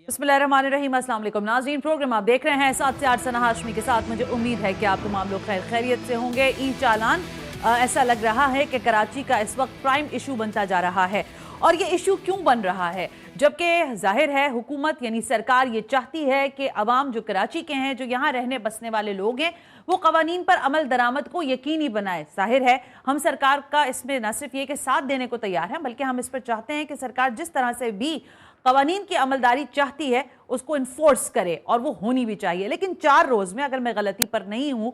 बिस्मिल्लाहिर्रहमानिर्रहीम। अस्सलाम वालेकुम नाज़रीन, प्रोग्राम आप देख रहे हैं 7 से 8 सना हाशमी के साथ। मुझे उम्मीद है कि आप तमाम लोग खैर खैरियत से होंगे। ई चालान ऐसा लग रहा है कि कराची का इस वक्त प्राइम इशू बनता जा रहा है। और ये इशू क्यों बन रहा है, जबकि जाहिर है हुकूमत यानी सरकार ये चाहती है कि अवाम जो कराची के हैं, जो यहाँ रहने बसने वाले लोग हैं, वो कवानीन पर अमल दरामद को यकीनी बनाए। जाहिर है हम सरकार का इसमें न सिर्फ ये कि साथ देने को तैयार हैं, बल्कि हम इस पर चाहते हैं कि सरकार जिस तरह से भी कवानीन की अमलदारी चाहती है उसको इन्फोर्स करे, और वो होनी भी चाहिए। लेकिन 4 रोज में, अगर मैं गलती पर नहीं हूं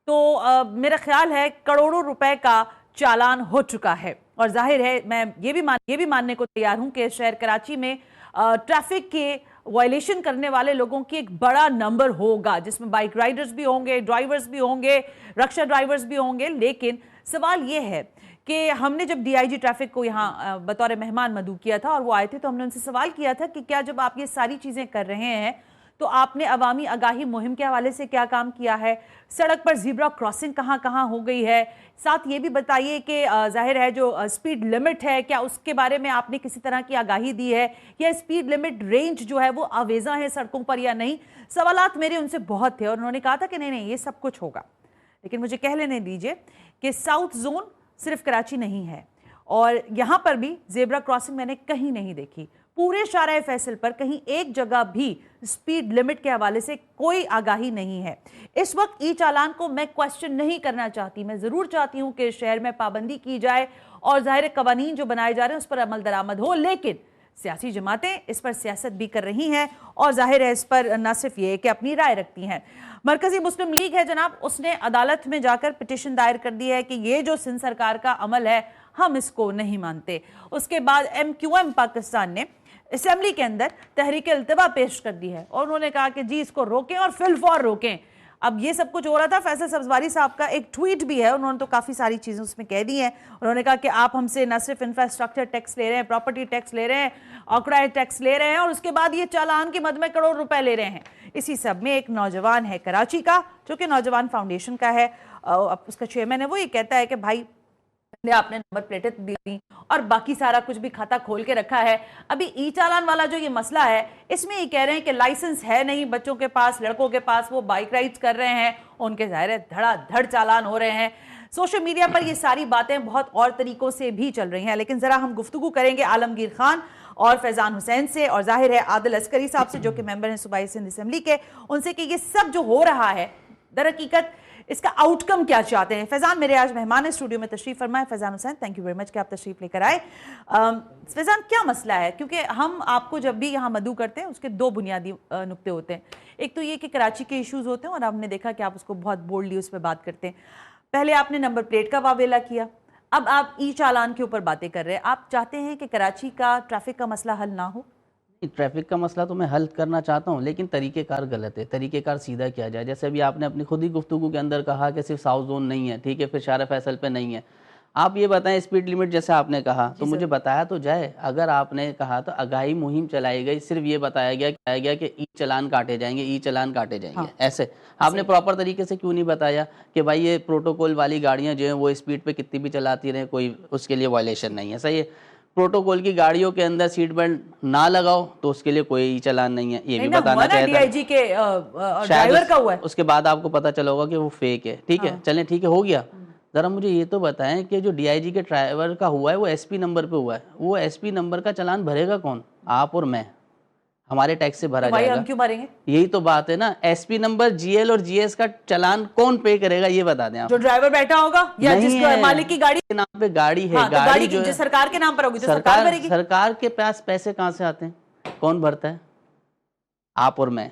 तो मेरा ख्याल है करोड़ों रुपए का चालान हो चुका है। और जाहिर है मैं ये भी मानने को तैयार हूं कि शहर कराची में ट्रैफिक के वायलेशन करने वाले लोगों की एक बड़ा नंबर होगा, जिसमें बाइक राइडर्स भी होंगे, ड्राइवर्स भी होंगे, रक्षा ड्राइवर्स भी होंगे। लेकिन सवाल ये है कि हमने जब डीआईजी ट्रैफिक को यहाँ बतौर मेहमान मदऊ किया था और वो आए थे, तो हमने उनसे सवाल किया था कि क्या जब आप ये सारी चीज़ें कर रहे हैं तो आपने अवामी आगाही मुहिम के हवाले से क्या काम किया है, सड़क पर ज़ीब्रा क्रॉसिंग कहाँ कहाँ हो गई है, साथ ये भी बताइए कि जाहिर है जो स्पीड लिमिट है, क्या उसके बारे में आपने किसी तरह की आगाही दी है, या स्पीड लिमिट रेंज जो है वो आवेज़ा है सड़कों पर या नहीं। सवालात मेरे उनसे बहुत थे और उन्होंने कहा था कि नहीं ये सब कुछ होगा। लेकिन मुझे कह लेने दीजिए कि साउथ जोन सिर्फ कराची नहीं है, और यहाँ पर भी ज़ेब्रा क्रॉसिंग मैंने कहीं नहीं देखी। पूरे शारा फैसल पर कहीं एक जगह भी स्पीड लिमिट के हवाले से कोई आगाही नहीं है। इस वक्त ई चालान को मैं क्वेश्चन नहीं करना चाहती, मैं ज़रूर चाहती हूँ कि शहर में पाबंदी की जाए और ज़ाहिर कवानीन जो बनाए जा रहे हैं उस पर अमल दरामद हो। लेकिन सियासी जमातें इस पर सियासत भी कर रही हैं और जाहिर है इस पर न सिर्फ ये कि अपनी राय रखती हैं। मरकजी मुस्लिम लीग है जनाब, उसने अदालत में जाकर पिटिशन दायर कर दी है कि ये जो सिंध सरकार का अमल है हम इसको नहीं मानते। उसके बाद MQM पाकिस्तान ने असेंबली के अंदर तहरीक इल्तिवा पेश कर दी है और उन्होंने कहा कि जी इसको रोकें और फिलफौर रोकें। अब ये सब कुछ हो रहा था, फैसल सब्जवारी साहब का एक ट्वीट भी है, उन्होंने तो काफ़ी सारी चीज़ें उसमें कह दी हैं। उन्होंने कहा कि आप हमसे न सिर्फ इंफ्रास्ट्रक्चर टैक्स ले रहे हैं, प्रॉपर्टी टैक्स ले रहे हैं, ऑक्राइड टैक्स ले रहे हैं, और उसके बाद ये चालान की मद में करोड़ रुपए ले रहे हैं। इसी सब में एक नौजवान है कराची का, जो कि नौजवान फाउंडेशन का है, उसका चेयरमैन है, वो ये कहता है कि भाई आपने नंबर प्लेटें दी और बाकी सारा कुछ भी खाता खोल के रखा है। अभी ई चालान वाला जो ये मसला है, इसमें ये कह रहे हैं कि लाइसेंस है नहीं बच्चों के पास, लड़कों के पास, वो बाइक राइड्स कर रहे हैं, उनके ज़ाहिर है धड़ाधड़ चालान हो रहे हैं। सोशल मीडिया पर ये सारी बातें बहुत और तरीकों से भी चल रही हैं। लेकिन ज़रा हम गुफ्तगू करेंगे आलमगीर खान और फैज़ान हुसैन से, और जाहिर है आदिल अस्करी साहब से, जो कि मेंबर हैं सूबाई सिंध असेंबली के, उनसे कि ये सब जो हो रहा है दर हकीकत इसका आउटकम क्या चाहते हैं। फैज़ान मेरे आज मेहमान है, स्टूडियो में तशरीफ फरमाए। Faizan Hussain, thank you very much कि आप तशरीफ लेकर आए। फैज़ान, क्या मसला है, क्योंकि हम आपको जब भी यहाँ मदऊ करते हैं उसके 2 बुनियादी नुक्ते होते हैं। एक तो ये कि कराची के इश्यूज़ होते हैं और हमने देखा कि आप उसको बहुत बोल्डली उस पर बात करते हैं। पहले आपने नंबर प्लेट का वावेला किया, अब आप ई चालान के ऊपर बातें कर रहे हैं। आप चाहते हैं कि कराची का ट्रैफिक का मसला हल ना हो? ट्रैफिक का मसला तो मैं हल करना चाहता हूँ, लेकिन तरीक़ेकार गलत है। तरीक़ेकार सीधा किया जाए। जैसे अभी आपने अपनी खुद ही गुफ्तगू के अंदर कहा कि सिर्फ साउथ जोन नहीं है, ठीक है, फिर शारा फैसल पे नहीं है। आप ये बताएं स्पीड लिमिट जैसे आपने कहा, तो मुझे बताया तो जाए। अगर आपने कहा तो आगाही मुहिम चलाई गई, सिर्फ ये बताया गया कि ई चालान काटे जाएंगे, ई चालान काटे जाएंगे। हाँ। ऐसे आपने प्रॉपर तरीके से क्यों नहीं बताया कि भाई ये प्रोटोकॉल वाली गाड़ियाँ जो हैं वो स्पीड पे कितनी भी चलाती रहें, कोई उसके लिए वायलेशन नहीं है। सही है, प्रोटोकॉल की गाड़ियों के अंदर सीट बेल्ट ना लगाओ तो उसके लिए कोई चालान नहीं है, ये भी बताना चाहिए। डीआईजी के ड्राइवर का हुआ है, उसके बाद आपको पता चला होगा कि वो फेक है। ठीक है, चलें ठीक है, हो गया। जरा मुझे ये तो बताएं कि जो डीआईजी के ड्राइवर का हुआ है वो एसपी नंबर पे हुआ है, वो एसपी नंबर का चालान भरेगा कौन? आप और मैं, हमारे टैक्स से भरा जाएगा। हम क्यों भरेंगे? यही तो बात है ना। एसपी नंबर, जीएल और जीएस का चालान कौन पे करेगा, ये बता दें आप। जो ड्राइवर बैठा होगा या जिसको मालिक की गाड़ी के नाम पे गाड़ी है। हाँ, तो गाड़ी जो सरकार के नाम पर होगी तो सरकार भरेगी। सरकार के पास पैसे कहाँ से आते हैं, कौन भरता है? आप और मैं।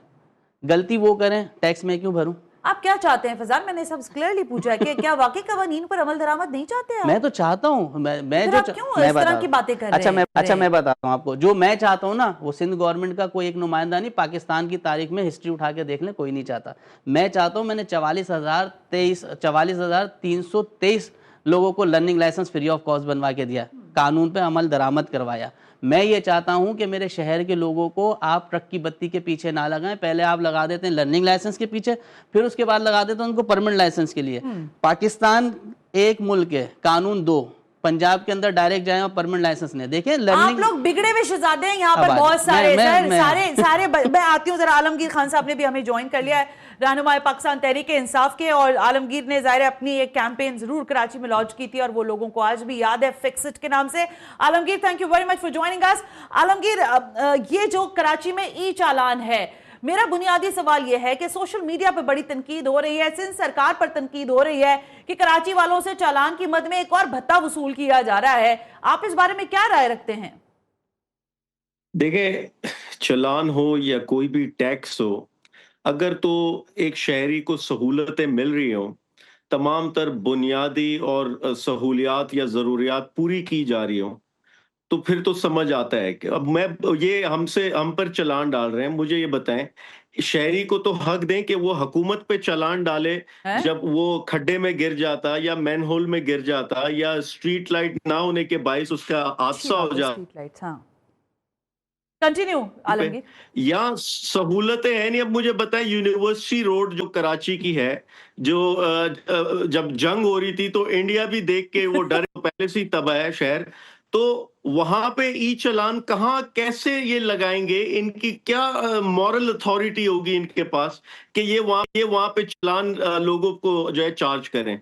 गलती वो करें, टैक्स में क्यों भरूं? आप क्या चाहते हैं फैजान? मैंने सब क्लियरली पूछा है कि क्या वाकई कवानीन पर अमल दरामद नहीं चाहते हैं? मैं तो चाहता हूँ। मैं जो क्यों इस तरह की बातें कर रहे हैं? अच्छा मैं बताता हूँ आपको। जो मैं चाहता हूँ ना, वो सिंध गवर्नमेंट का कोई एक नुमाइंदा नहीं, पाकिस्तान की तारीख में हिस्ट्री उठा के देख लें, कोई नहीं चाहता। मैं चाहता हूँ, मैंने 44,323 लोगों को learning licence free of cost बनवा के दिया, कानून पे अमल दरामद करवाया। मैं ये चाहता हूं कि मेरे शहर के लोगों को आप ट्रक की बत्ती के पीछे ना लगाएं। पहले आप लगा देते हैं लर्निंग लाइसेंस के पीछे, फिर उसके बाद लगा देते हैं उनको परमानेंट लाइसेंस के लिए। पाकिस्तान एक मुल्क है, कानून 2, पंजाब के अंदर डायरेक्ट जाए और परमानेंट लाइसेंस नहीं। देखिए आप लर्निंग, लोग बिगड़े हुए शहजादे हैं यहाँ पर बहुत सारे सारे मैं आती हूँ जरा। आलमगीर खान साहब ने भी हमें ज्वाइन कर लिया है, रहनुमाए पाकिस्तान तहरीक इंसाफ के, और आलमगीर ने जाहिर अपनी एक कैंपेन जरूर कराची में लॉन्च की थी और वो लोगों को आज भी याद है, फिक्स इट के नाम से। Alamgir, thank you very much for joining us. Alamgir, ये जो कराची में ई चालान है, मेरा बुनियादी सवाल यह है कि सोशल मीडिया पर बड़ी तनकीद हो रही है, सिंध सरकार पर तनकीद हो रही है कि कराची वालों से चालान की मद में एक और भत्ता वसूल किया जा रहा है। आप इस बारे में क्या राय रखते हैं? देखिए, चालान हो या कोई भी टैक्स हो, अगर तो एक शहरी को सहूलतें मिल रही हो, तमाम तर बुनियादी और सहूलियात या ज़रूरियात पूरी की जा रही हो, तो फिर तो समझ आता है कि अब हम पर चालान डाल रहे हैं। मुझे ये बताएं, शहरी को तो हक दें कि वो हुकूमत पे चालान डाले जब वो खड्डे में गिर जाता या मैनहोल में गिर जाता या स्ट्रीट लाइट ना होने के बायस उसका हादसा हो जाता। कंटिन्यू आलमगीर। या सहूलतें हैं नहीं। अब मुझे बताएं, यूनिवर्सिटी रोड जो कराची की है, जो जब जंग हो रही थी तो इंडिया भी देख के वो डर पहले से ही तबाह है शहर, तो वहां पे ई चालान कहाँ कैसे ये लगाएंगे? इनकी क्या मॉरल अथॉरिटी होगी इनके पास कि ये वहां पे चालान लोगों को जो है चार्ज करें?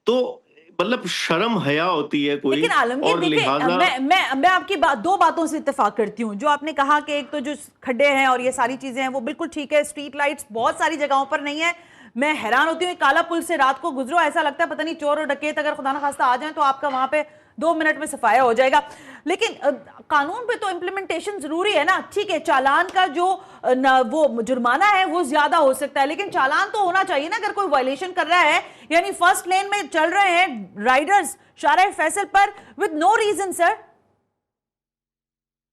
तो मतलब शर्म हया होती है कोई। लेकिन आलमगीर और देखिए, मैं आपकी दो बातों से इत्तेफाक करती हूँ। जो आपने कहा कि एक तो जो खड्डे हैं और ये सारी चीजें हैं वो बिल्कुल ठीक है, स्ट्रीट लाइट्स बहुत सारी जगहों पर नहीं है। मैं हैरान होती हूँ, काला पुल से रात को गुजरो, ऐसा लगता है पता नहीं चोर और डकैत अगर खुदा न खास्ता आ जाए तो आपका वहां पे 2 मिनट में सफाया हो जाएगा। लेकिन कानून पे तो इम्प्लीमेंटेशन जरूरी है ना। ठीक है, चालान का जो वो जुर्माना है वो ज्यादा हो सकता है, लेकिन चालान तो होना चाहिए ना अगर कोई वायलेशन कर रहा है। यानी फर्स्ट लेन में चल रहे हैं राइडर्स शाहराह फैसल पर विद नो रीजन। सर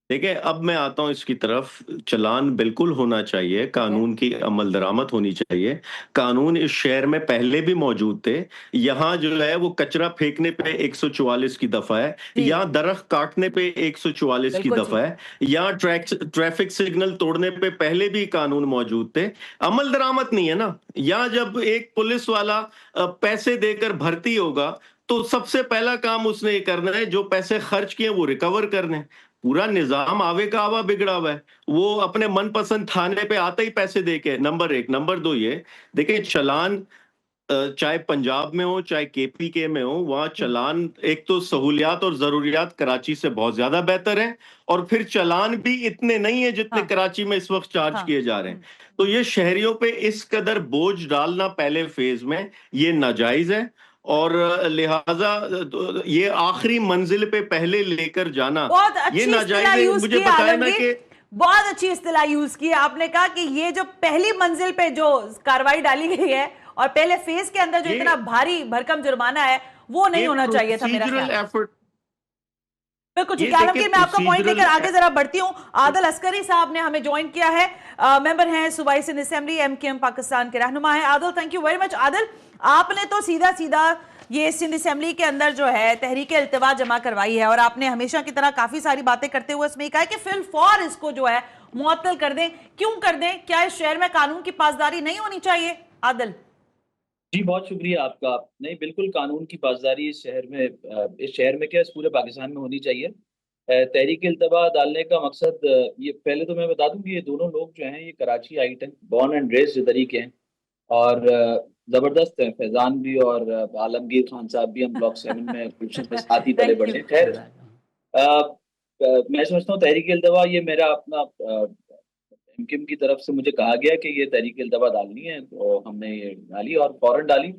देखिए, अब मैं आता हूं इसकी तरफ। चालान बिल्कुल होना चाहिए, कानून की अमल दरामद होनी चाहिए। कानून इस शहर में पहले भी मौजूद थे। यहाँ जो है वो कचरा फेंकने पे 144 की दफा है, यहाँ दरख्त काटने पे 144 की दफा है, यहाँ ट्रैफिक सिग्नल तोड़ने पे पहले भी कानून मौजूद थे। अमल दरामद नहीं है ना। यहाँ जब एक पुलिस वाला पैसे देकर भर्ती होगा तो सबसे पहला काम उसने ये करना है, जो पैसे खर्च किए वो रिकवर करने। पूरा निजाम आवे का आवा बिगड़ा हुआ है। वो अपने मनपसंद थाने पे आते ही पैसे देके, नंबर 1। नंबर 2 ये देखिए, चालान चाहे पंजाब में हो चाहे केपीके में हो, वहां चालान एक तो सहूलियात और जरूरियात कराची से बहुत ज्यादा बेहतर है, और फिर चालान भी इतने नहीं है जितने कराची में इस वक्त चार्ज किए जा रहे हैं। तो ये शहरियों पे इस कदर बोझ डालना पहले फेज में ये नाजायज है, और लिहाजा ये आखिरी मंजिल पे पहले लेकर जाना ये नाजायज है। मुझे बताया ना कि बहुत अच्छी इस्तिलाह यूज की आपने, कहा कि ये जो पहली मंजिल पे जो कार्रवाई डाली गई है और पहले फेज के अंदर जो इतना भारी भरकम जुर्माना है वो नहीं होना चाहिए था मेरा ख्याल। बिल्कुल ठीक है आलमगीर, मैं आपका पॉइंट लेकर आगे जरा बढ़ती हूँ। आदिल अस्करी साहब ने हमें ज्वाइन किया है, मेंबर हैं सूबाई सिंध असेंबली, MKM पाकिस्तान के रहनुमा हैं। Adil, thank you very much. Adil, आपने तो सीधा सीधा ये सिंध असेंबली के अंदर जो है तहरीक इल्तिवा जमा करवाई है और आपने हमेशा की तरह काफी सारी बातें करते हुए इसमें कहा है कि फिलफौर इसको जो है मुअत्तल कर दें। क्यों कर दें? क्या इस शहर में कानून की पासदारी नहीं होनी चाहिए? आदिल जी, बहुत शुक्रिया आपका। नहीं, बिल्कुल कानून की पासदारी इस शहर में क्या, इस पूरे पाकिस्तान में होनी चाहिए। तहरीक इल्तिवा डालने का मकसद ये, पहले तो मैं बता दूं कि ये दोनों लोग जो हैं ये कराची आइट हैं, बॉर्न एंड रेस्ड इधर के हैं, और ज़बरदस्त हैं। फैज़ान भी और आलमगीर खान साहब भी हम ब्लॉक 7 में गुलशन में साथ ही पले बढ़े। खैर, मैं समझता हूँ तहरीक इल्तिवा ये मेरा अपना MKM की तरफ से मुझे कहा गया कि ये तहरीक इल्तिवा डालनी है, तो हमने ये डाली और फौरन डाली।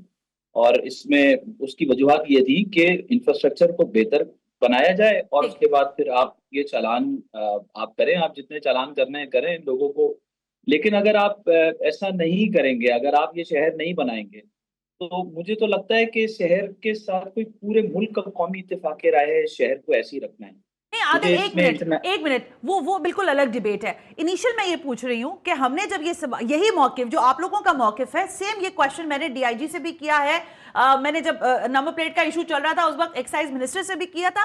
और इसमें उसकी वजूहत ये थी कि इंफ्रास्ट्रक्चर को बेहतर बनाया जाए और उसके बाद फिर आप ये चालान आप करें, आप जितने चालान करने हैं करें लोगों को। लेकिन अगर आप ऐसा नहीं करेंगे, अगर आप ये शहर नहीं बनाएंगे, तो मुझे तो लगता है कि शहर के साथ कोई पूरे मुल्क का कौमी इत्तेफाक राय है शहर को ऐसे ही रखना है। आदिल, एक मिनट, वो बिल्कुल अलग डिबेट है। इनिशियल मैं ये पूछ रही हूँ कि हमने जब यही मौकिफ जो आप लोगों का मौकिफ है, सेम ये क्वेश्चन मैंने DIG से भी किया है, मैंने जब नंबर प्लेट का इशू चल रहा था उस वक्त एक्साइज मिनिस्टर से भी किया था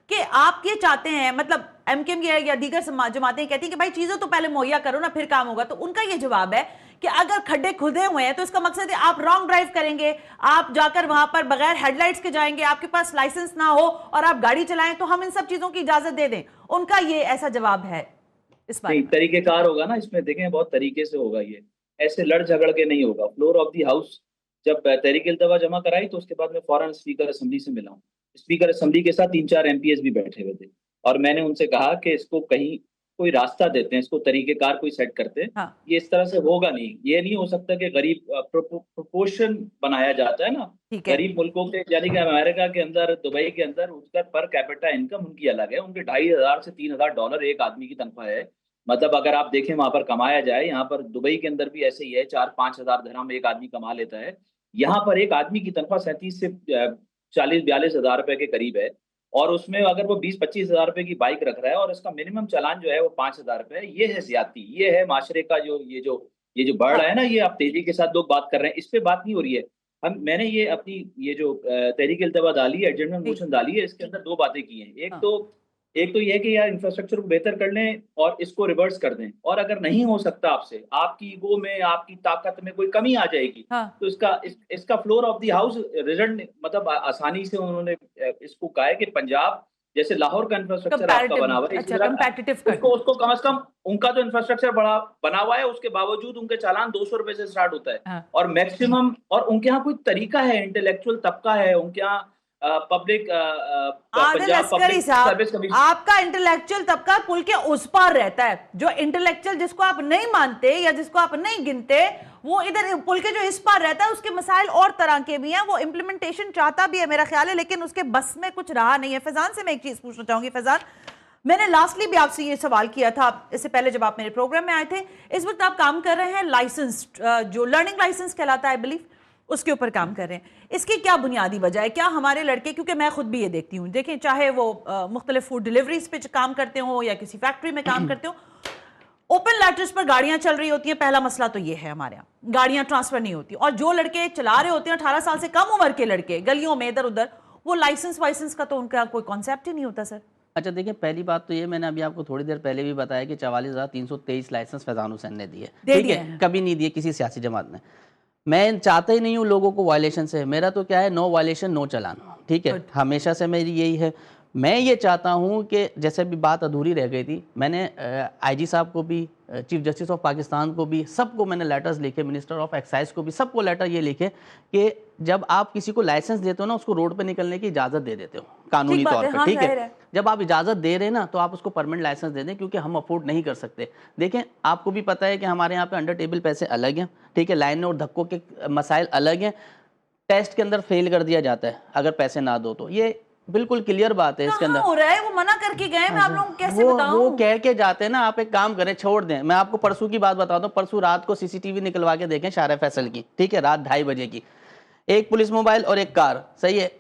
कि आप ये चाहते हैं, मतलब MKM या दीगर जमातें कहती हैं कि भाई चीजें तो पहले मुहैया करो ना फिर काम होगा। तो उनका ये जवाब है कि अगर खड्डे खुदे हुए हैं तो इसका मकसद है आप रॉन्ग ड्राइव करेंगे, आप जाकर वहां पर बगैर हेडलाइट्स के जाएंगे, आपके पास लाइसेंस ना हो और आप गाड़ी चलाएं तो हम इन सब चीजों की इजाजत दे दें। उनका ये ऐसा जवाब है इस बारे में। तरीकेकार होगा ना, इसमें देखें बहुत तरीके से होगा, ये ऐसे लड़ झगड़ के नहीं होगा। फ्लोर ऑफ द हाउस जब तहरीक इल्तवा जमा कराई तो उसके बाद मैं फौरन स्पीकर असेंबली से मिला हूँ। स्पीकर असेंबली के साथ 3-4 MPs भी बैठे हुए थे और मैंने उनसे कहा कि इसको कहीं कोई रास्ता देते हैं, इसको तरीकेकार कोई सेट करते हैं। हाँ। ये इस तरह से होगा नहीं, ये नहीं हो सकता कि गरीब प्रोपोर्शन बनाया जाता है ना, गरीब मुल्कों के, यानी कि अमेरिका के अंदर, दुबई के अंदर उसका पर कैपिटा इनकम उनकी अलग है, उनके $2,500 से $3,000 एक आदमी की तनख्वाह है। मतलब अगर आप देखें वहां पर कमाया जाए, यहाँ पर दुबई के अंदर भी ऐसे ही है, 4-5 हज़ार दिरहम एक आदमी कमा लेता है। यहाँ पर एक आदमी की तनख्वाह 37 से 40-42 हज़ार रुपए के करीब है और उसमें अगर वो 20-25 हज़ार रुपए की बाइक रख रहा है और इसका मिनिमम चालान जो है वो 5,000 रुपए है, ये है ज्यादती, ये है माशरे का ये जो बढ़ रहा है ना, ये आप तेजी के साथ लोग बात कर रहे हैं, इस पे बात नहीं हो रही है। मैंने ये अपनी ये जो तहरीक इल्तवा डाली है, एडजमेंट मोशन डाली है, इसके अंदर 2 बातें की हैं। एक तो ये है कि यार इंफ्रास्ट्रक्चर को बेहतर कर लें और इसको रिवर्स कर दें, और अगर नहीं हो सकता आपसे, आपकी ईगो में, आपकी ताकत में कोई कमी आ जाएगी, तो इसका floor of the house result, मतलब आसानी से उन्होंने इसको कहा है कि पंजाब जैसे लाहौर का इंफ्रास्ट्रक्चर आपका बना हुआ है, उसको कम से कम उनका जो इंफ्रास्ट्रक्चर बड़ा बना हुआ है उसके बावजूद उनके चालान 200 रुपए से स्टार्ट होता है और मैक्सिमम, और उनके यहाँ कोई तरीका है, इंटेलेक्चुअल तबका है उनके यहाँ, पब्लिक आपका इंटेलेक्चुअल तबका पुल के उस पार रहता है। जो इंटेलेक्चुअल जिसको आप नहीं मानते या जिसको आप नहीं गिनते, वो इधर पुल के जो इस पार रहता है, उसके मसाइल और तरह के भी हैं, वो इम्प्लीमेंटेशन चाहता भी है मेरा ख्याल है, लेकिन उसके बस में कुछ रहा नहीं है। फैजान से मैं एक चीज पूछना चाहूंगी। फैजान, मैंने लास्टली भी आपसे ये सवाल किया था इससे पहले जब आप मेरे प्रोग्राम में आए थे। इस वक्त आप काम कर रहे हैं लाइसेंस, जो लर्निंग लाइसेंस कहलाता है, आई बिलीव, उसके ऊपर काम कर रहे हैं। इसकी क्या बुनियादी वजह है? क्या हमारे लड़के, क्योंकि मैं खुद भी ये देखती हूँ, देखें चाहे वो मुख्तलिफ फूड डिलीवरीज पे काम करते हो या किसी फैक्ट्री में काम करते हो, ओपन लैटर्स पर गाड़ियां चल रही होती हैं। पहला मसला तो ये है हमारे यहाँ, गाड़ियां ट्रांसफर नहीं होती, और जो लड़के चला रहे होते हैं 18 साल से कम उम्र के लड़के गलियों में इधर उधर, वो लाइसेंस वाइसेंस का तो उनका कोई कॉन्सेप्ट ही नहीं होता सर। अच्छा देखिए, पहली बात तो ये, मैंने अभी आपको थोड़ी देर पहले भी बताया कि 44,323 लाइसेंस फैजान हुसैन ने दिए, ठीक है, कभी नहीं दिए किसी सियासी जमात ने। मैं चाहता ही नहीं हूँ लोगों को वायलेशन से, मेरा तो क्या है, नो वायलेशन नो चलान, ठीक है, हमेशा से मेरी यही है। मैं ये चाहता हूँ कि जैसे अभी बात अधूरी रह गई थी, मैंने IG साहब को भी, चीफ जस्टिस ऑफ पाकिस्तान को भी, सबको मैंने लेटर्स लिखे, मिनिस्टर ऑफ एक्साइज को भी, सबको लेटर ये लिखे कि जब आप किसी को लाइसेंस देते हो ना, उसको रोड पे निकलने की इजाज़त दे देते हो कानूनी तौर पे, ठीक है। जब आप इजाज़त दे रहे हैं ना, तो आप उसको परमानेंट लाइसेंस दे दें, क्योंकि हम अफोर्ड नहीं कर सकते। देखें, आपको भी पता है कि हमारे यहाँ पे अंडर टेबल पैसे अलग हैं, ठीक है, लाइन और धक्कों के मसाइल अलग हैं, टेस्ट के अंदर फेल कर दिया जाता है अगर पैसे ना दो तो, ये बिल्कुल क्लियर बात है। इसके अंदर हो रहा है, वो मना करके गए, मैं आप लोगों को कैसे बताऊं? वो कह के जाते हैं ना, आप एक काम करें, छोड़ दें। मैं आपको परसों की बात बताता हूँ, परसों रात को CCTV निकलवा के देखें शारा फैसल की, ठीक है, रात 2:30 बजे की, एक पुलिस मोबाइल और एक कार, सही है,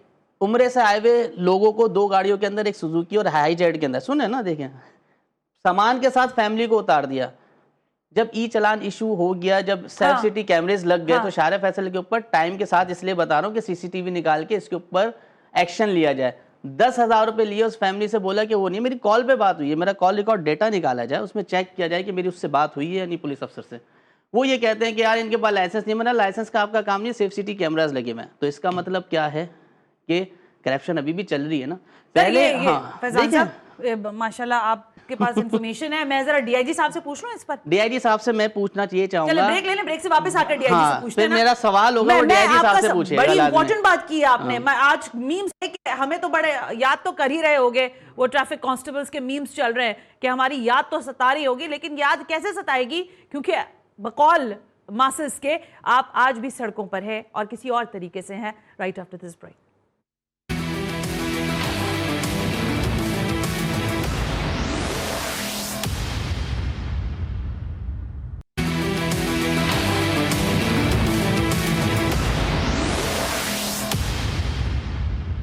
उम्रे से आए हुए लोगों को 2 गाड़ियों के अंदर, एक सुजुकी और हाई जेड के अंदर, सुने ना, देखें, सामान के साथ फैमिली को उतार दिया। जब ई चलान इशू हो गया, जब सेल्फ सिटी कैमरेज लग गए, तो शारा फैसल के ऊपर टाइम के साथ, इसलिए बता रहा हूँ कि CCTV निकाल के इसके ऊपर एक्शन लिया जाए। 10,000 रुपए लिए उस फैमिली से, बोला कि वो नहीं, मेरी कॉल पे बात हुई है, मेरा कॉल रिकॉर्ड डेटा निकाला जाए, उसमें चेक किया जाए कि मेरी उससे बात हुई है या नहीं पुलिस अफसर से। वो ये कहते हैं कि यार इनके पास लाइसेंस नहीं, मैंने लाइसेंस का आपका काम नहीं, सेफ सिटी कैमराज लगे हुए हैं। तो इसका मतलब क्या है कि करप्शन अभी भी चल रही है ना। पहले माशाल्लाह आपके पास इंफॉर्मेशन है, मैं जरा DIG साहब से पूछ लूं इस पर। DIG साहब से मैं पूछना चाहिए चाहूंगा। चलो ब्रेक ले लें, ब्रेक से वापस आकर DIG से पूछते हैं। फिर मेरा सवाल होगा, वो DIG साहब से पूछेगा। बड़ी इंपॉर्टेंट बात की है आपने। मैं आज मीम्स है कि हमें तो बड़े याद तो कर ही रहे होगे, वो ट्रैफिक कांस्टेबल्स के मीम्स चल रहे हैं कि हमारी याद तो सता रही होगी, लेकिन याद कैसे सताएगी, क्योंकि बकौल मासेस के आप आज भी सड़कों पर है और किसी और तरीके से हैं। Right after this break.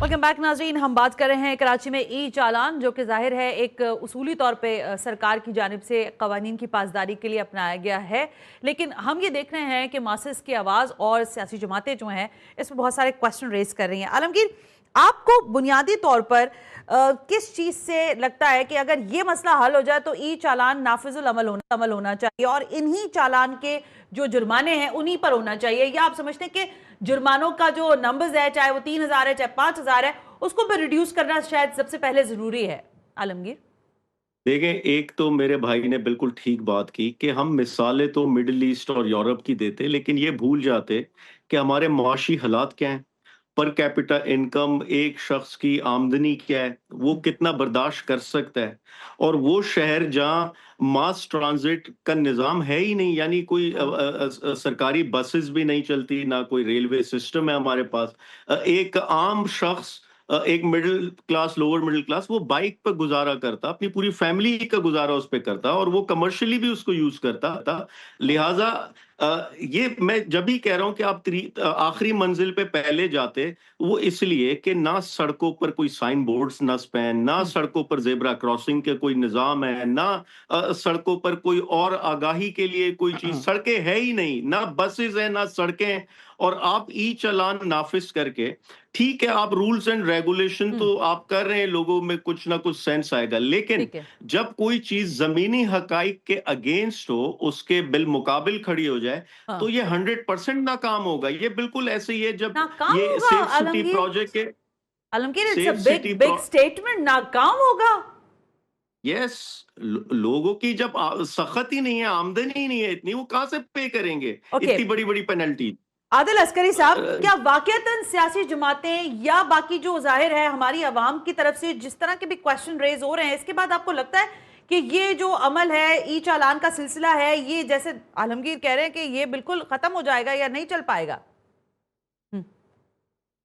Welcome back नाज़रीन, हम बात कर रहे हैं कराची में ई चालान, जो कि जाहिर है एक उसूली तौर पे सरकार की जानिब से कवानीन की पासदारी के लिए अपनाया गया है, लेकिन हम ये देख रहे हैं कि मासेस की आवाज़ और सियासी जमातें जो हैं इस पर बहुत सारे क्वेश्चन रेज कर रही हैं। आलमगीर, आपको बुनियादी तौर पर किस चीज से लगता है कि अगर ये मसला हल हो जाए तो ई चालान नाफिजुल अमल होना चाहिए और इन्हीं चालान के जो जुर्माने हैं उन्हीं पर होना चाहिए, या आप समझते हैं कि जुर्मानों का जो नंबर्स है, चाहे वो 3,000 है चाहे 5,000 है, उसको भी रिड्यूस करना शायद सबसे पहले जरूरी है? आलमगीर, देखें, एक तो मेरे भाई ने बिल्कुल ठीक बात की कि हम मिसालें तो मिडिल ईस्ट और यूरोप की देते, लेकिन ये भूल जाते कि हमारे मुआशी हालात क्या हैं। पर कैपिटा इनकम, एक शख्स की आमदनी क्या है, वो कितना बर्दाश्त कर सकता है। और वो शहर जहां मास ट्रांजिट का निज़ाम है ही नहीं, यानी कोई सरकारी बसेस भी नहीं चलती, ना कोई रेलवे सिस्टम है हमारे पास। एक आम शख्स, एक middle class, lower middle class, वो बाइक पर गुजारा करता, अपनी पूरी फैमिली का गुजारा उस पर करता, और वो कमर्शियली भी उसको यूज करता था। लिहाजा ये मैं जब भी कह रहा हूं कि आप आखिरी मंजिल पे पहले जाते, वो इसलिए कि ना सड़कों पर कोई साइन बोर्ड्स नस्ब, ना सड़कों पर जेब्रा क्रॉसिंग के कोई निजाम है, ना सड़कों पर कोई और आगाही के लिए कोई चीज, सड़कें है ही नहीं, ना बसेस है ना सड़कें। और आप ई चालान नाफिज करके, ठीक है, आप रूल्स एंड रेगुलेशन तो आप कर रहे हैं, लोगों में कुछ ना कुछ सेंस आएगा, लेकिन जब कोई चीज जमीनी हकाइक के अगेंस्ट हो, उसके बिल मुकाबिल खड़ी हो जाए, तो ये 100% नाकाम होगा। ये बिल्कुल ऐसे ही है जब ये सेफ सिटी प्रोजेक्ट के Alamgir, it's a big statement, नाकाम होगा। यस, लोगों की जब सख्त ही नहीं है, आमदनी ही नहीं है इतनी, वो कहां से पे करेंगे इतनी बड़ी बड़ी पेनल्टी। आदिल अस्करी साहब, क्या वाकईतन सियासी जमातें या बाकी जो जाहिर है हमारी आवाम की तरफ से जिस तरह के भी क्वेश्चन रेज हो रहे हैं, इसके बाद आपको लगता है कि ये जो अमल है, ई चालान का सिलसिला है, ये जैसे आलमगीर कह रहे हैं कि ये बिल्कुल खत्म हो जाएगा या नहीं चल पाएगा?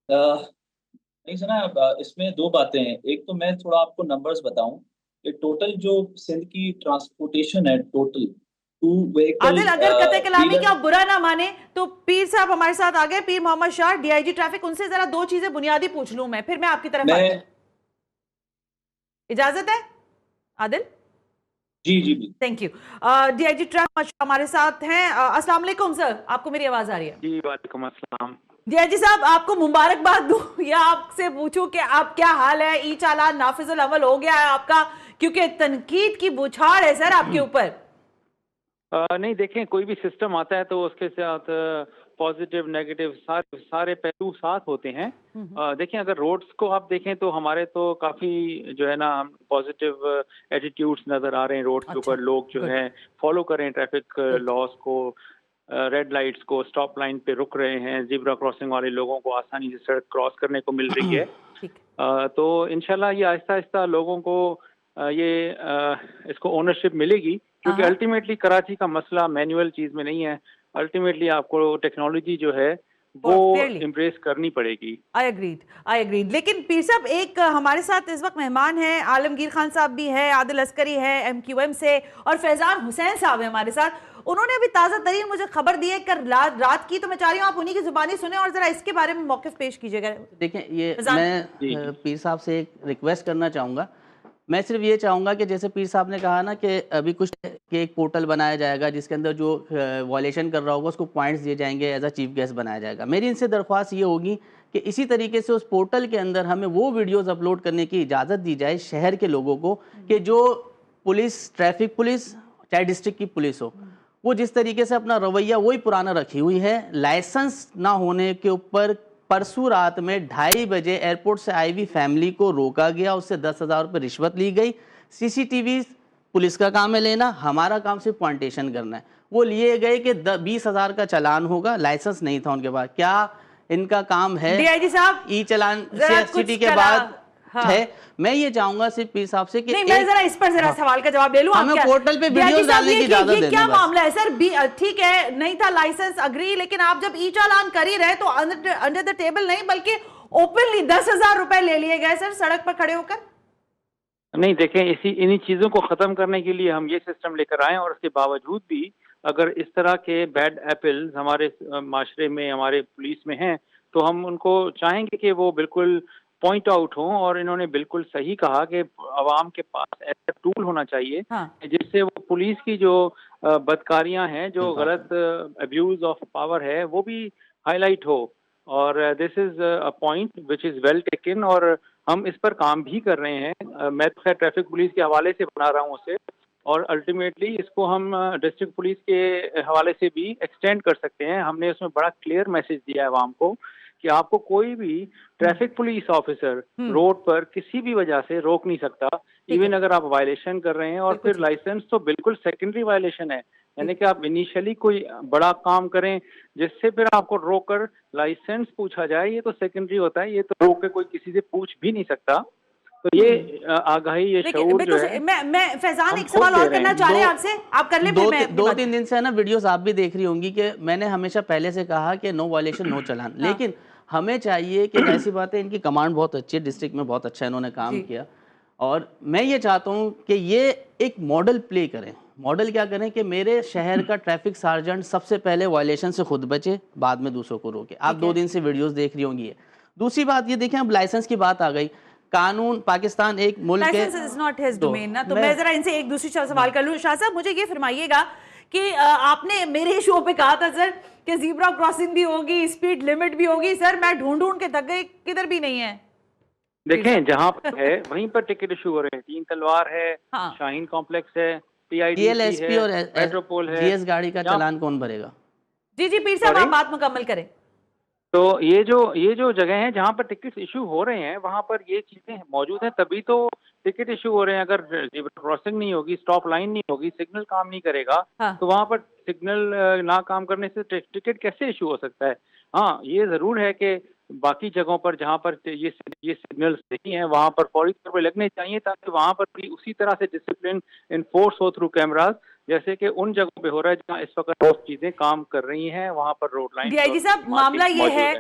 नहीं सुना, इसमें दो बातें हैं। एक तो मैं थोड़ा आपको नंबर्स बताऊं कि टोटल जो सिंध की ट्रांसपोर्टेशन है, टोटल आदिल, अगर कतई कलामी का बुरा ना माने तो पीर साहब हमारे साथ आ गए, पीर मोहम्मद शाह, डीआईजी ट्रैफिक, उनसे जरा दो चीजें बुनियादी पूछ लूं मैं, फिर मैं आपकी तरफ इजाजत है आदिल? जी जी, थैंक यू। डीआईजी ट्रैफिक हमारे साथ हैं। अस्सलाम वालेकुम सर, आपको मेरी आवाज आ रही है? जी वालेकुम अस्सलाम। डीआईजी साहब, आपको मुबारकबाद दूं या आपसे पूछूं कि आप क्या हाल है? ई चालान नाफिजुल अमल हो गया है आपका, क्योंकि तनकीद की बौछार है सर आपके ऊपर। नहीं, देखें, कोई भी सिस्टम आता है तो उसके साथ पॉजिटिव नेगेटिव सारे पहलू साथ होते हैं। देखें, अगर रोड्स को आप देखें तो हमारे तो काफ़ी जो है ना पॉजिटिव एटीट्यूड्स नज़र आ रहे हैं रोड्स के ऊपर। लोग जो है फॉलो कर रहे हैं ट्रैफिक लॉस को, रेड लाइट्स को, स्टॉप लाइन पे रुक रहे हैं, ज़ीब्रा क्रॉसिंग वाले लोगों को आसानी से सड़क क्रॉस करने को मिल रही है। तो इंशाल्लाह ये आहिस्ता आहिस्ता लोगों को इसको ओनरशिप मिलेगी, क्योंकि अल्टीमेटली कराची का मसला मैनुअल चीज में नहीं है। अल्टीमेटली आपको टेक्नोलॉजी जो है वो एम्ब्रेस करनी पड़ेगी। आई अग्रीड। लेकिन पीर साहब, एक हमारे साथ इस वक्त मेहमान हैं, आलमगीर खान साहब भी है, आदिल अस्करी है MQM से, और फैजान हुसैन साहब है हमारे साथ। उन्होंने अभी ताज़ा तरीन मुझे खबर दी है कर रात की, तो मैं चाह रही हूँ आप उन्हीं की जुबानी सुने और जरा इसके बारे में मौक़िफ़ पेश कीजिएगा। देखें, ये मैं पीर साहब से एक रिक्वेस्ट करना चाहूँगा। मैं सिर्फ ये चाहूँगा कि जैसे पीर साहब ने कहा ना कि अभी कुछ कि एक पोर्टल बनाया जाएगा जिसके अंदर जो वॉयलेशन कर रहा होगा उसको पॉइंट्स दिए जाएंगे, एज अ चीफ गेस्ट बनाया जाएगा। मेरी इनसे दरख्वास्त ये होगी कि इसी तरीके से उस पोर्टल के अंदर हमें वो वीडियोस अपलोड करने की इजाज़त दी जाए शहर के लोगों को, कि जो पुलिस, ट्रैफिक पुलिस, चाहे डिस्ट्रिक्ट की पुलिस हो, वो जिस तरीके से अपना रवैया वही पुराना रखी हुई है। लाइसेंस ना होने के ऊपर परसों रात में 2:30 बजे एयरपोर्ट से आई हुई फैमिली को रोका गया, उससे 10,000 रुपये रिश्वत ली गई। CCTV पुलिस का काम है लेना, हमारा काम सिर्फ पॉइंटेशन करना है। वो लिए गए कि 20,000 का चालान होगा, लाइसेंस नहीं था उनके पास। क्या इनका काम है? डीआईजी साहब, ई चालान CSTT के बाद है। मैं ये चाहूंगा सिर्फ पीर साहब से कि नहीं, मैं जरा इस पर जरा सवाल का जवाब ले लूं। हमें पोर्टल पे वीडियोस डालने की इजाजत दें। क्या मामला है सर? ठीक है, नहीं था लाइसेंस, अग्री, लेकिन आप जब ई चालान कर ही रहे तो अंडर द टेबल नहीं बल्कि ओपनली 10,000 रुपए ले लिए गए सर, सड़क पर खड़े होकर। नहीं, देखें, इन्हीं चीजों को खत्म करने के लिए हम ये सिस्टम लेकर आए, और इसके बावजूद भी अगर इस तरह के बैड एपल्स हमारे माशरे में, हमारे पुलिस में हैं, तो हम उनको चाहेंगे कि वो बिल्कुल पॉइंट आउट हो। और इन्होंने बिल्कुल सही कहा कि अवाम के पास ऐसा टूल होना चाहिए जिससे वो पुलिस की जो बदकारियां हैं, जो गलत अब्यूज ऑफ पावर है, वो भी हाईलाइट हो। और this is a point which is well taken, और हम इस पर काम भी कर रहे हैं। मैं तो खैर ट्रैफिक पुलिस के हवाले से बना रहा हूँ उसे, और अल्टीमेटली इसको हम डिस्ट्रिक्ट पुलिस के हवाले से भी एक्सटेंड कर सकते हैं। हमने उसमें बड़ा क्लियर मैसेज दिया है आवाम को कि आपको कोई भी ट्रैफिक पुलिस ऑफिसर रोड पर किसी भी वजह से रोक नहीं सकता, इवन अगर आप वायलेशन कर रहे हैं। और फिर लाइसेंस तो बिल्कुल सेकेंडरी वायलेशन है, यानी कि आप इनिशियली कोई बड़ा काम करें जिससे फिर आपको रोककर लाइसेंस पूछा जाए, ये तो सेकेंडरी होता है, ये तो रोक के कोई किसी से पूछ भी नहीं सकता। तो ये आगाही, ये शऊर जो है। मैं फैजान एक सवाल और करना चाह रहे हैं आपसे, आप कर ले। दो तीन दिन से ना वीडियोस आप भी देख रही होंगी कि मैंने हमेशा पहले से कहा कि नो वायलेशन नो चलान, लेकिन हमें चाहिए कि ऐसी बात है, इनकी कमांड बहुत अच्छी है, डिस्ट्रिक्ट में बहुत अच्छा इन्होंने काम किया, और मैं ये चाहता हूँ कि ये एक मॉडल प्ले करें। मॉडल क्या करें कि मेरे शहर का ट्रैफिक सार्जेंट सबसे पहले वायलेशन से खुद बचे, बाद में दूसरों को रोके। आप 2 दिन से वीडियोस देख रही होंगी। दूसरी बात ये देखें, अब लाइसेंस की बात आ गई। कानून, पाकिस्तान एक मुल्क है, licence is not his domain ना। तो मैं जरा इनसे एक दूसरी सवाल कर लूं। शाह साहब, मुझे ये फरमाइएगा कि आपने मेरे शो पे कहा था सर कि ज़ीब्रा क्रॉसिंग भी होगी, स्पीड लिमिट भी होगी। सर मैं ढूंढ के थक गई, किधर भी नहीं है। देखें जहाँ पर है वहीं पर टिकट इशू हो रहे हैं। 3 तलवार है, शाहीन कॉम्प्लेक्स है, TLSP और मेट्रोपोल है। GS गाड़ी का चालान कौन भरेगा? जी पीर साहब, आप बात मुकम्मल करें। तो ये जो जगह है जहाँ पर टिकट इशू हो रहे हैं, वहाँ पर ये चीजें मौजूद हैं, तभी तो टिकट इशू हो रहे हैं। अगर क्रॉसिंग नहीं होगी, स्टॉप लाइन नहीं होगी, सिग्नल काम नहीं करेगा, तो वहाँ पर सिग्नल ना काम करने से टिकट कैसे इशू हो सकता है? हाँ, ये जरूर है कि बाकी जगहों पर जहाँ पर ये सिग्नल्स नहीं है, वहाँ पर फौरी तौर पर लगने चाहिए, ताकि वहाँ पर भी उसी तरह से डिसिप्लिन इन्फोर्स हो थ्रू कैमराज, जैसे कि उन जगहों पे हो रहा है जहाँ इस वक्त बहुत चीजें काम कर रही हैं, वहाँ पर रोड लाइन। डीआईजी साहब, मामला ये है,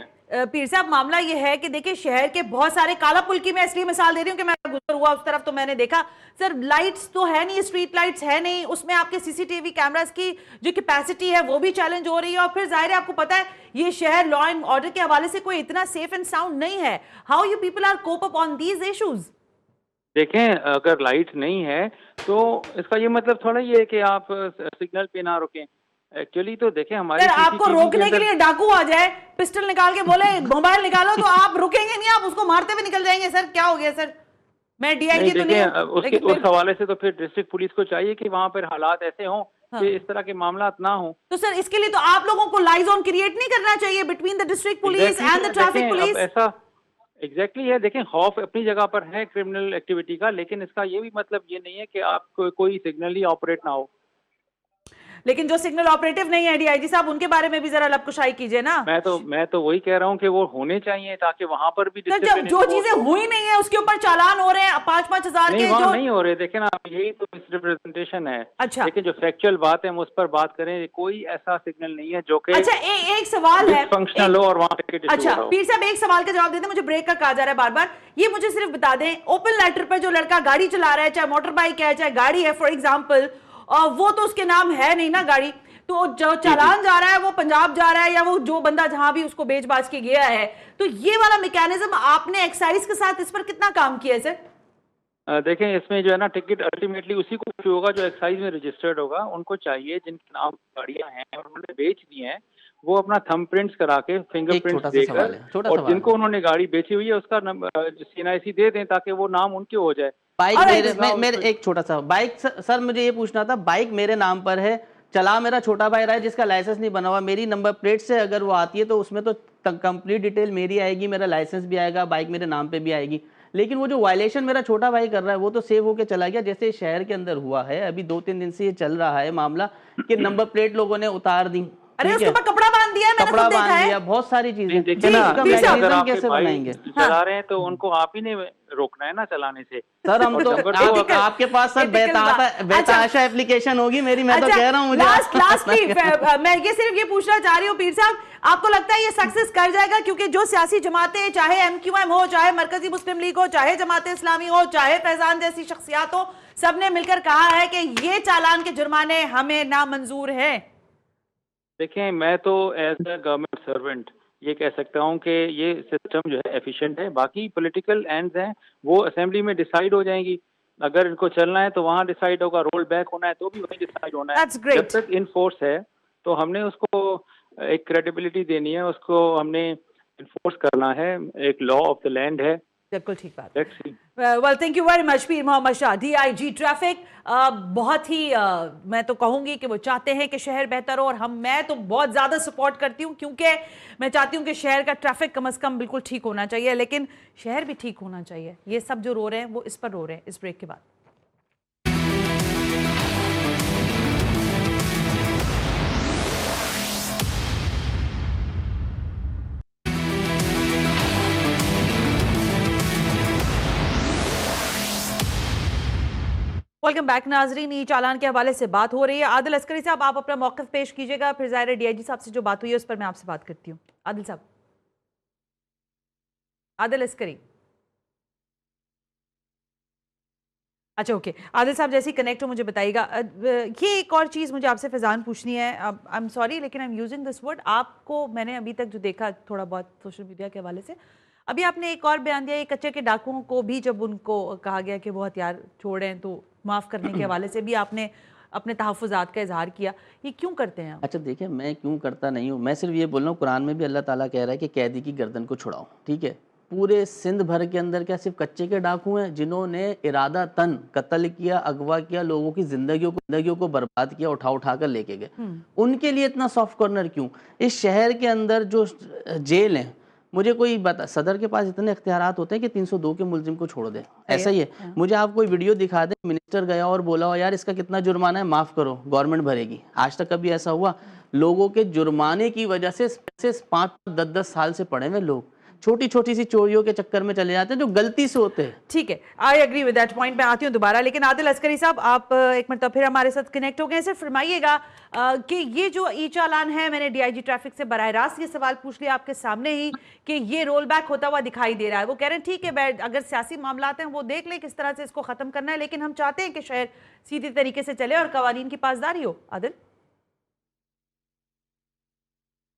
पीर साहब, मामला ये है कि देखिए शहर के बहुत सारे, काला पुल की मैं इसलिए मिसाल दे रही हूँ कि मैं गुजर हुआ उस तरफ, तो मैंने देखा सर लाइट्स तो है नहीं, स्ट्रीट लाइट्स है नहीं, उसमें आपके सीसीटीवी कैमरास की जो कैपेसिटी है वो भी चैलेंज हो रही है। और फिर जाहिर है आपको पता है ये शहर लॉ एंड ऑर्डर के हवाले से कोई इतना सेफ एंड साउंड नहीं है। How you people are cope up on these issues? देखें, अगर लाइट नहीं है तो इसका ये मतलब थोड़ा ये है कि आप सिग्नल पे ना रुकें। एक्चुअली तो देखें हमारे सर, आपको रोकने के लिए डाकू आ जाए, पिस्टल निकाल के बोले मोबाइल निकालो, तो आप रुकेंगे नहीं, आप उसको मारते हुए निकल जाएंगे। सर क्या हो गया सर? मैं डीआईजी तो नहीं हूं, उस हवाले से तो फिर डिस्ट्रिक्ट पुलिस को चाहिए कि वहाँ पर हालात ऐसे हों कि इस तरह के मामला ना हो। तो सर इसके लिए तो आप लोगों को लाइजोन क्रिएट नहीं करना चाहिए between the district police and the traffic police? ऐसा एग्जैक्टली है। देखें, खौफ अपनी जगह पर है क्रिमिनल एक्टिविटी का, लेकिन इसका ये भी मतलब ये नहीं है कि आप कोई सिग्नल ही ऑपरेट ना हो। लेकिन जो सिग्नल ऑपरेटिव नहीं है डीआईजी साहब, उनके बारे में भी जरा लबकुशाई कीजिए ना। मैं तो वही कह रहा हूँ कि वो होने चाहिए, ताकि वहाँ पर भी जब जो चीजें हुई नहीं है उसके ऊपर चालान हो रहे हैं 5-5 हजार के, जो नहीं हो रहे। देखें ना, यही तो मिसरिप्रेजेंटेशन है। अच्छा, लेकिन जो फैक्चुअल बात है हम उस पर बात करें। कोई ऐसा सिग्नल नहीं है जो कि अच्छा एक सवाल है फंक्शनल हो और वहाँ टिकट। अच्छा पीर साहब, एक सवाल का जवाब देते, मुझे ब्रेक का कहा जा रहा है बार बार। ये मुझे सिर्फ बता दें, ओपन लेटर पर जो लड़का गाड़ी चला रहा है, चाहे मोटर बाइक है चाहे गाड़ी है फॉर एग्जाम्पल, वो तो उसके नाम है नहीं ना गाड़ी, तो जो चालान जा रहा है वो पंजाब जा रहा है, या वो जो बंदा जहां भी उसको बेच बाज के गया है, तो ये वाला मैकेनिज्म आपने एक्साइज के साथ इस पर कितना काम किया है सर? देखें, इसमें जो है ना, टिकट अल्टीमेटली उसी को इशू होगा जो एक्साइज में रजिस्टर्ड होगा। उनको चाहिए जिनके नाम गाड़ियां हैं और उन्होंने बेच दी हैं, वो अपना थंबप्रिंट्स करा के, फिंगरप्रिंट्स देकर, और जिनको उन्होंने गाड़ी बेची हुई है उसका CNIC दे दें, ताकि वो नाम उनके हो जाए। बाइक मेरे एक छोटा सा बाइक सर, मुझे ये पूछना था, बाइक मेरे नाम पर है, चला मेरा छोटा भाई रहा है जिसका लाइसेंस नहीं बना हुआ, मेरी नंबर प्लेट से अगर वो आती है तो उसमें तो कंप्लीट डिटेल मेरी आएगी, मेरा लाइसेंस भी आएगा, बाइक मेरे नाम पे भी आएगी। लेकिन वो जो वायलेशन मेरा छोटा भाई कर रहा है वो तो सेव होके चला गया, जैसे शहर के अंदर हुआ है। अभी 2-3 दिन से ये चल रहा है मामला कि नंबर प्लेट लोगों ने उतार दी, अरे उसके ऊपर कपड़ा बांध दिया है, मैंने कपड़ा खुद देखा बांध है। दिया, बहुत सारी चीजें। अगर आप कैसे बनाएंगे? चला रहे हैं तो उनको आप ही ने रोकना है ना चलाने से। सर हम तो आपके पास सर बेताशा एप्लीकेशन होगी मेरी, मैं तो कह रहा हूँ। मैं ये सिर्फ ये पूछना चाह रही हूँ पीर साहब, आपको लगता है ये सक्सेस कर जाएगा? क्योंकि जो सियासी जमातें, चाहे MQM हो, चाहे मरकजी मुस्लिम लीग हो, चाहे जमात इस्लामी हो, चाहे फैजान जैसी शख्सियात हो, सबने मिलकर कहा है कि ये चालान के जुर्माने हमें नामंजूर है। देखें, मैं तो एज अ गवर्नमेंट सर्वेंट ये कह सकता हूँ कि ये सिस्टम जो है एफिशिएंट है। बाकी पॉलिटिकल एंड्स हैं वो असेंबली में डिसाइड हो जाएंगी। अगर इनको चलना है तो वहाँ डिसाइड होगा, रोल बैक होना है तो भी वहीं डिसाइड होना है। जब तक इन फोर्स है तो हमने उसको एक क्रेडिबिलिटी देनी है, उसको हमने इन्फोर्स करना है, एक लॉ ऑफ द लैंड है। बिल्कुल ठीक बात। Let's see. Well, thank you very much Pir Mohammad Shah, DIG traffic. बहुत ही मैं तो कहूंगी कि वो चाहते हैं कि शहर बेहतर हो, और मैं तो बहुत ज़्यादा सपोर्ट करती हूँ, क्योंकि मैं चाहती हूँ कि शहर का ट्रैफिक कम से कम बिल्कुल ठीक होना चाहिए, लेकिन शहर भी ठीक होना चाहिए। ये सब जो रो रहे हैं वो इस पर रो रहे हैं। इस ब्रेक के बाद वेलकम बैक नाजरीन। ई चालान के हवाले से बात हो रही है। आदिल अस्करी साहब, आप अपना मौक़िफ़ पेश कीजिएगा, फिर ज़ाहिर है DIG साहब से जो बात हुई है उस पर मैं आपसे बात करती हूँ। आदिल साहब, आदिल अस्करी। अच्छा, ओके आदिल साहब, जैसे ही कनेक्ट हो मुझे बताइएगा। ये एक और चीज़ मुझे आपसे फैज़ान पूछनी है। आई एम सॉरी लेकिन I am using this word. आपको मैंने अभी तक जो देखा थोड़ा बहुत सोशल मीडिया के हवाले से, अभी आपने एक और बयान दिया, ये कच्चे के डाकुओं को भी जब उनको कहा गया कि वो हथियार छोड़ें तो माफ़ करने के हवाले से भी आपने अपने तहफ़्फ़ुज़ात का इजहार किया। ये क्यों करते हैं आप? अच्छा देखिए, मैं क्यों करता नहीं हूँ, मैं सिर्फ ये बोल रहा हूँ, कुरान में भी अल्लाह ताला कह रहा है कि कैदी की गर्दन को छुड़ाओ। ठीक है, पूरे सिंध भर के अंदर क्या सिर्फ कच्चे के डाकू हैं जिन्होंने इरादा तन कत्ल किया, अगवा किया, लोगों की जिंदगियों को बर्बाद किया, उठा उठा कर लेके गए? उनके लिए इतना सॉफ्ट कॉर्नर क्यों? इस शहर के अंदर जो जेल है, मुझे कोई बता, सदर के पास इतने इख्तियारात होते हैं कि 302 के मुल्जिम को छोड़ दे, ऐसा ही है। मुझे आप कोई वीडियो दिखा दें, मिनिस्टर गया और बोला हो यार इसका कितना जुर्माना है, माफ करो, गवर्नमेंट भरेगी। आज तक कभी ऐसा हुआ? लोगों के जुर्माने की वजह से 5-10 साल से पड़े हुए लोग छोटी छोटी सी चोरियों के चक्कर में चले जाते हैं जो गलती से होते हैं। ठीक है, I agree with that point. मैं आती हूँ दोबारा, लेकिन आदिल अस्करी साहब, आप एक मिनट फिर हमारे साथ कनेक्ट हो गए। सिर्फ फरमाइएगा कि ये जो ई चालान है, मैंने DIG ट्रैफिक से बराह रास्त ये सवाल पूछ लिया आपके सामने ही कि ये रोल बैक होता हुआ दिखाई दे रहा है। वो कह रहे हैं ठीक है, अगर सियासी मामला हैं वो देख लें किस तरह से इसको खत्म करना है, लेकिन हम चाहते हैं कि शहर सीधी तरीके से चले और कवानीन की पासदारी हो। आदिल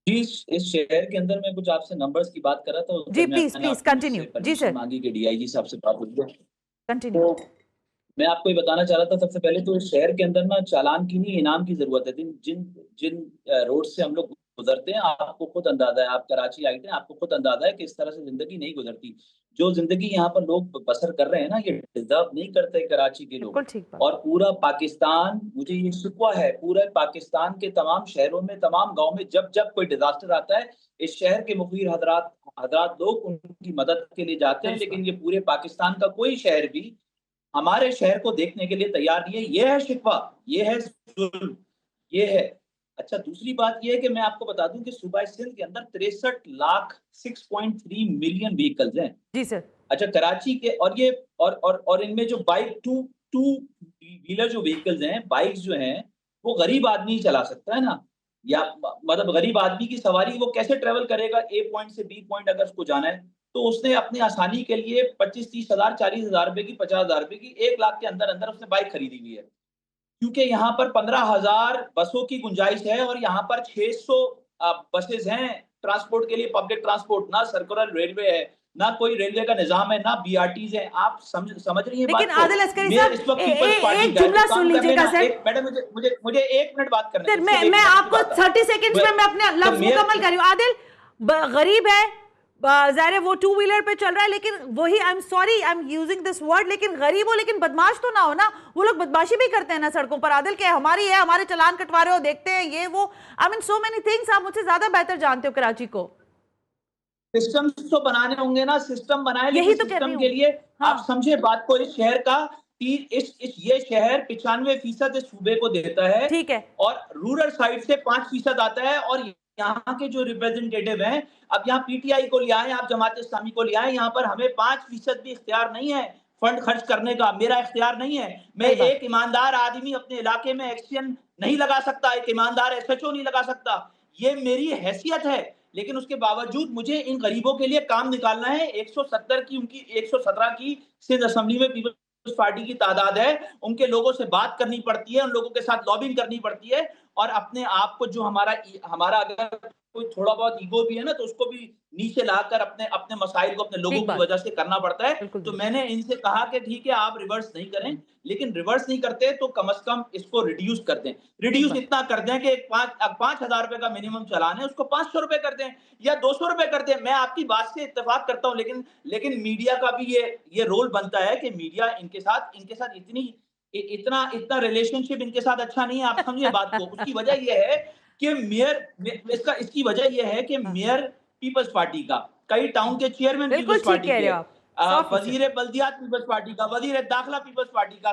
जी, इस शहर के अंदर मैं कुछ आपसे नंबर्स की बात कर रहा था। जी, प्लीज कंटिन्यू। जी सर, मांगी कि DIG साहब से बात हुई है, कंटिन्यू। तो मैं आपको ये बताना चाह रहा था। सबसे पहले तो इस शहर के अंदर ना चालान की नहीं, इनाम की जरूरत है। जिन जिन रोड से हम लोग गुजरते हैं, आपको खुद अंदाजा है, आप कराची आए थे, आपको खुद अंदाजा है कि इस तरह से जिंदगी नहीं गुजरती। जो जिंदगी यहाँ पर लोग बसर कर रहे हैं ना, ये डिजर्व नहीं करते कराची के लोग। और पूरा पाकिस्तान, मुझे ये शिकवा है, पूरे पाकिस्तान के तमाम शहरों में, तमाम गाँव में जब जब कोई डिजास्टर आता है, इस शहर के मुखबिर हजरात लोग उनकी मदद के लिए जाते हैं। लेकिन ये पूरे पाकिस्तान का कोई शहर भी हमारे शहर को देखने के लिए तैयार नहीं है। ये है शिकवा, ये है जुल्म, ये है। अच्छा, दूसरी बात ये है कि मैं आपको बता दूं कि सूबा सिंध के अंदर 63 लाख 6.3 मिलियन व्हीकल्स हैं। जी सर। अच्छा, कराची के और इनमें जो बाइक टू व्हीलर जो व्हीकल्स हैं, बाइक्स जो हैं, वो गरीब आदमी ही चला सकता है ना, या मतलब गरीब आदमी की सवारी वो कैसे ट्रेवल करेगा? ए पॉइंट से बी पॉइंट अगर उसको जाना है, तो उसने अपनी आसानी के लिए 25-30 हज़ार, 40 हज़ार रुपए की, 50 हज़ार रुपए की, 1 लाख के अंदर अंदर उसने बाइक खरीदी हुई है। क्योंकि यहाँ पर 15,000 बसों की गुंजाइश है और यहाँ पर 600 बसेस हैं ट्रांसपोर्ट के लिए, पब्लिक ट्रांसपोर्ट। ना सर्कुलर रेलवे है, ना कोई रेलवे का निजाम है, ना BRTs है। आप समझ रही हैं बात को? लेकिन आदिल अस्करी साहब, एक जुमला सुन लीजिएगा सर। मैडम, मुझे 1 मिनट बात करने दीजिए। मैं आपको 30 सेकंड्स में मैं अपने लफ्ज मुकम्मल कर रही हूं। आदिल, गरीब है, ज़ाहिर है वो 2 व्हीलर पे चल रहा है, लेकिन वही, I am sorry, I am using this word, लेकिन गरीब हो लेकिन बदमाश तो ना हो ना। वो लोग बदमाशी भी करते हैं ना सड़कों पर। आदिल के हमारी है, हमारे चलान कटवा रहे हो, देखते हैं ये वो, I mean so many things. आप मुझसे ज्यादा बेहतर जानते हो कराची को। सिस्टम तो बनाने होंगे ना, सिस्टम बनाए, यही तो सिस्टम के लिए आप समझे बात को। इस शहर का ये शहर 95% इस सूबे को देता है, ठीक है, और रूरल साइड से 5% आता है। और यहाँ के जो रिप्रेजेंटेटिव हैं, अब यहाँ PTI को ले आए, आप जमात इस्लामी को ले आए, यहाँ पर हमें 5% भी इख्तियार नहीं है फंड खर्च करने का। मेरा इख्तियार नहीं है। मैं एक ईमानदार आदमी अपने इलाके में एक्शन नहीं लगा सकता, एक ईमानदार SHO नहीं लगा सकता। ये मेरी हैसियत है, लेकिन उसके बावजूद मुझे इन गरीबों के लिए काम निकालना है। 117 की, उनकी 117 की सिंध असेंबली में पीपल्स पार्टी की तादाद है। उनके लोगों से बात करनी पड़ती है, उन लोगों के साथ लॉबिंग करनी पड़ती है, और अपने आप को जो हमारा अगर कोई थोड़ा बहुत ईगो भी है ना, तो उसको भी नीचे लाकर अपने अपने मसाइल को अपने लोगों की वजह से करना पड़ता है। तो मैंने इनसे कहा कि ठीक है आप रिवर्स नहीं करें, लेकिन रिवर्स नहीं करते तो कम से कम इसको रिड्यूस कर दें। रिड्यूस इतना कर दें कि 5,000 रुपए का मिनिमम चालान है, उसको 500 रुपए कर दें या 200 रुपए कर दें। मैं आपकी बात से इत्तेफाक करता हूं, लेकिन मीडिया का भी ये रोल बनता है कि मीडिया इनके साथ इतना रिलेशनशिप इनके साथ अच्छा नहीं है। आप समझिए बात को। उसकी वजह यह है कि इसकी वजह यह है कि मेयर पीपल्स पार्टी का, कई टाउन के चेयरमैन पीपल्स पार्टी के, वजीर बल्दियात पीपल्स पार्टी का, वजीर दाखिला पीपल्स पार्टी का,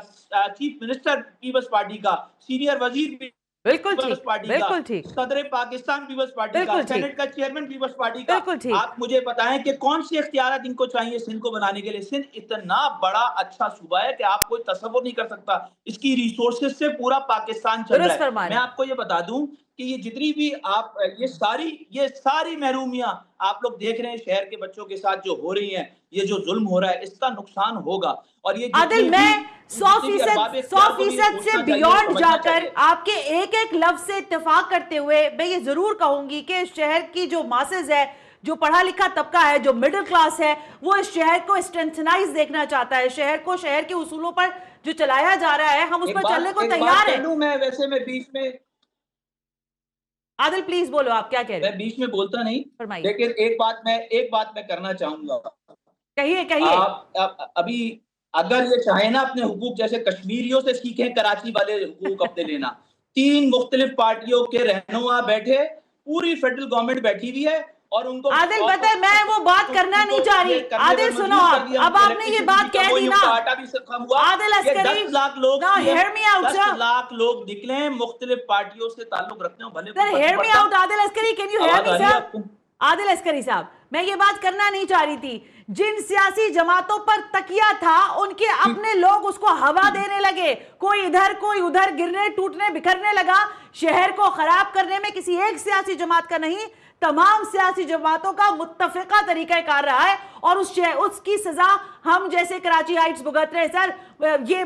चीफ मिनिस्टर पीपल्स पार्टी का, सीनियर वजीर पीपल्स पार्टी का, सदर पाकिस्तान पीपल्स पार्टी का, सेनेट का चेयरमैन पीपल्स पार्टी का। आप मुझे बताएं कि कौन सी इख्तियारात इनको चाहिए सिंध को बनाने के लिए। सिंध इतना बड़ा अच्छा सूबा है कि आप कोई तसव्वुर नहीं कर सकता। इसकी रिसोर्सेज से पूरा पाकिस्तान चल रहा है। मैं आपको ये बता दूं कि ये जितनी भी आप ये सारी महरूमियां आप लोग देख रहे हैं शहर के बच्चों के साथ जो हो रही हैं, ये जो जुल्म हो रहा है, इसका नुकसान होगा। और ये आदिल, मैं 100% से बियॉन्ड जाकर आपके एक एक लफ्ज से इत्तेफाक करते हुए मैं ये जरूर कहूंगी कि शहर की जो मासेज है, जो पढ़ा लिखा तबका है, जो मिडिल क्लास है, वो इस शहर को स्ट्रेंथनाइज देखना चाहता है। शहर के उसूलों पर जो चलाया जा रहा है, हम उस पर चलने को तैयार है। मैं बीच में आदिल प्लीज बोलो, आप क्या कह रहे हैं? मैं बीच में बोलता नहीं, लेकिन एक बात मैं करना चाहूंगा। कहिए। आप अभी अगर ये चाहे ना अपने हुकूक जैसे कश्मीरियों से सीखें कराची वाले हुकूक अपने लेना। 3 मुख्तलिफ पार्टियों के रहनुमा बैठे, पूरी फेडरल गवर्नमेंट बैठी हुई है और उनको आदिल पता है मैं वो बात करना नहीं चाह रही। आदिल सुनो, अब आपने ये बात कह दी ना। आदिल अस्करी, 10 लाख लोग, now hear me out, 10 lakh लोग निकले मुख्तलिफ पार्टियों से ताल्लुक रखते हो, भले sir hear me out। Adil Askari, can you hear me sir? Adil Askari साहब, मैं ये बात करना नहीं चाह रही थी। जिन सियासी जमातों पर तकिया था, उनके अपने लोग उसको हवा देने लगे। कोई इधर कोई उधर, गिरने टूटने बिखरने लगा। शहर को खराब करने में किसी एक सियासी जमात का नहीं, तमाम सियासी जमातों का मुत्तफिका तरीकाकार रहा है और उसकी सजा हम जैसे कराची हाइट्स भुगत रहे हैं। सर ये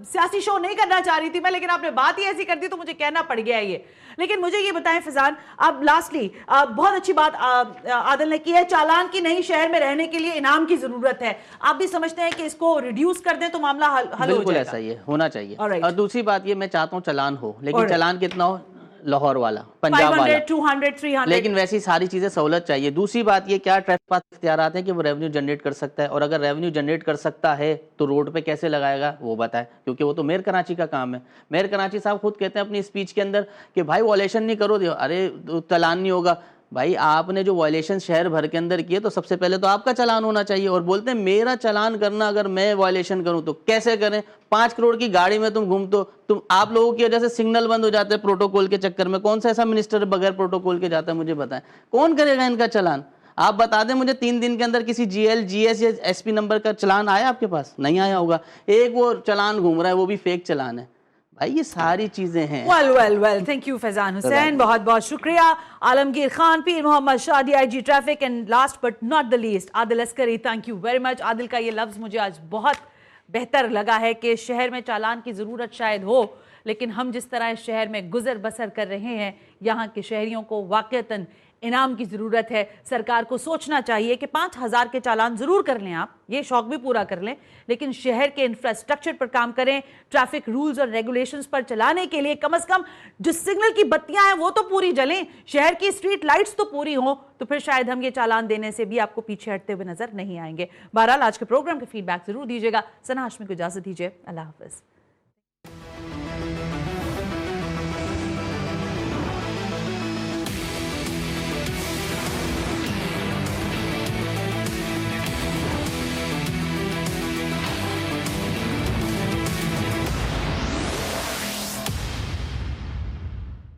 सियासी शो नहीं करना चाह रही थी मैं, लेकिन आपने बात ही ऐसी कर दी तो मुझे कहना पड़ गया ये। लेकिन मुझे ये बताएं फैजान, अब लास्टली बहुत अच्छी बात आदिल ने की है, चालान की नहीं, शहर में रहने के लिए इनाम की जरूरत है। आप भी समझते हैं कि इसको रिड्यूस कर दें तो मामला हल हो जाएगा? बिल्कुल ऐसा ही है, होना चाहिए। और दूसरी बात ये, मैं चाहता हूँ चालान हो, लेकिन चालान कितना हो? लाहौर वाला, पंजाब वाला, 200, 300, लेकिन वैसी सारी चीजें सहूलत चाहिए। दूसरी बात ये, क्या ट्रैफिक पास इख्तियारात हैं कि वो रेवेन्यू जनरेट कर सकता है, और अगर रेवेन्यू जनरेट कर सकता है तो रोड पे कैसे लगाएगा वो बताए, क्योंकि वो तो मेयर कराची का काम है। मेयर कराची साहब खुद कहते हैं अपनी स्पीच के अंदर कि भाई वॉयलेशन नहीं करो, अरे चालान नहीं होगा। भाई आपने जो वायलेशन शहर भर के अंदर किए तो सबसे पहले तो आपका चालान होना चाहिए। और बोलते हैं मेरा चालान करना, अगर मैं वायलेशन करूं तो कैसे करें? 5 करोड़ की गाड़ी में तुम घूम, तो तुम आप लोगों की वजह से सिग्नल बंद हो जाते हैं प्रोटोकॉल के चक्कर में। कौन सा ऐसा मिनिस्टर बगैर प्रोटोकॉल के जाता है? मुझे बताएं, कौन करेगा इनका चालान? आप बता दें मुझे, 3 दिन के अंदर किसी GL, GS या SP नंबर का चालान आया आपके पास? नहीं आया होगा। एक वो चालान घूम रहा है, वो भी फेक चालान है। भाई ये सारी चीजें हैं। Well thank you Faizan Hussain, बहुत बहुत शुक्रिया। आलमगीर खान, पीर मोहम्मद शादी, IG traffic, and last but not the least Adil Askari, thank you very much. Adil का ये लफ्ज़ मुझे आज बहुत बेहतर लगा है कि शहर में चालान की ज़रूरत शायद हो, लेकिन हम जिस तरह इस शहर में गुजर बसर कर रहे हैं, यहाँ के शहरियों को वाकईतन इनाम की ज़रूरत है। सरकार को सोचना चाहिए कि 5,000 के चालान ज़रूर कर लें, आप ये शौक भी पूरा कर लें, लेकिन शहर के इंफ्रास्ट्रक्चर पर काम करें। ट्रैफिक रूल्स और रेगुलेशंस पर चलाने के लिए कम से कम जो सिग्नल की बत्तियां हैं वो तो पूरी जलें, शहर की स्ट्रीट लाइट्स तो पूरी हों, तो फिर शायद हम ये चालान देने से भी आपको पीछे हटते हुए नजर नहीं आएंगे। बहरहाल आज के प्रोग्राम के फीडबैक जरूर दीजिएगा। सना हाशमी को इजाजत दीजिए, अल्लाह हाफिज।